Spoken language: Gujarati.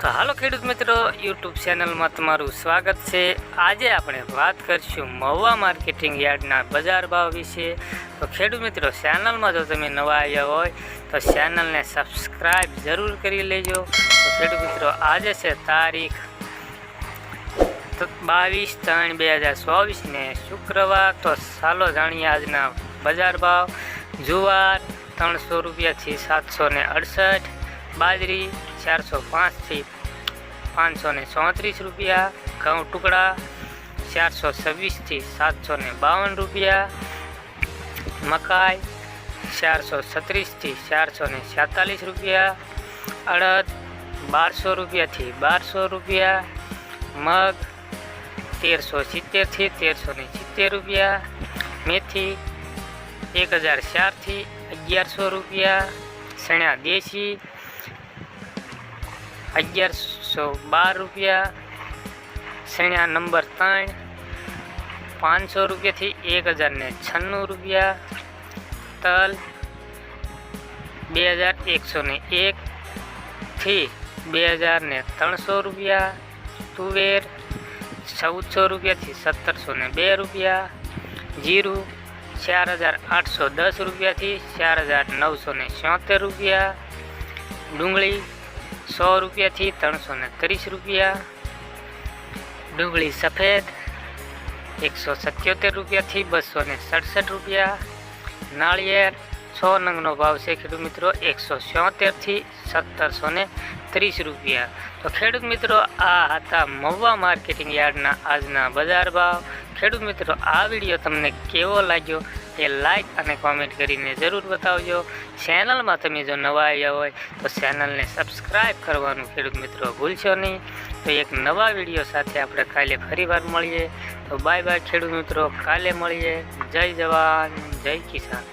તો હાલો ખેડૂત મિત્રો, યુટ્યુબ ચેનલમાં તમારું સ્વાગત છે। આજે આપણે વાત કરીશું મહુવા માર્કેટિંગ યાર્ડના બજાર ભાવ વિશે। તો ખેડૂત મિત્રો, ચેનલમાં જો તમે નવા આવ્યા હોય તો ચેનલને સબસ્ક્રાઈબ જરૂર કરી લેજો। તો ખેડૂત મિત્રો, આજે છે તારીખ 22/3/2024 ને શુક્રવાર। તો ચાલો જાણીએ આજના બજાર ભાવ। જુવાર 300 રૂપિયાથી 768, બાજરી 405 થી 534 રૂપિયા, ઘઉં ટુકડા 426 થી 752 રૂપિયા, મકાઈ 436 થી 447 રૂપિયા, અડદ 1200 રૂપિયાથી 1200 રૂપિયા, મગ 1370 થી 1370 રૂપિયા, મેથી 1004 થી 1100 રૂપિયા, ચણા દેશી 1112 રૂપિયા, ચણા નંબર 3 500 રૂપિયાથી 1096 રૂપિયા, તલ 2101 થી 2300 રૂપિયા, તુવેર 1400 રૂપિયાથી 1702 રૂપિયા, જીરું 4810 રૂપિયાથી 4976 રૂપિયા, ડુંગળી 100 રૂપિયાથી 330 રૂપિયા, ડુંગળી સફેદ 177 રૂપિયાથી 267 રૂપિયા, નાળિયેર 100 નંગનો ભાવ છે ખેડૂત મિત્રો 176 થી 1730 રૂપિયા। તો ખેડૂત મિત્રો, આ હતા મહુવા માર્કેટિંગ યાર્ડના આજના બજાર ભાવ। ખેડૂત મિત્રો, આ વિડીયો તમને કેવો લાગ્યો એ લાઈક અને કોમેન્ટ કરીને જરૂર બતાવજો। ચેનલમાં તમે જો નવા આવ્યા હોય તો ચેનલને સબસ્ક્રાઈબ કરવાનું ખેડૂત મિત્રો ભૂલશો નહીં। તો એક નવા વિડીયો સાથે આપણે કાલે ફરીવાર મળીએ। તો બાય બાય ખેડૂત મિત્રો, કાલે મળીએ। જય જવાન જય કિસાન।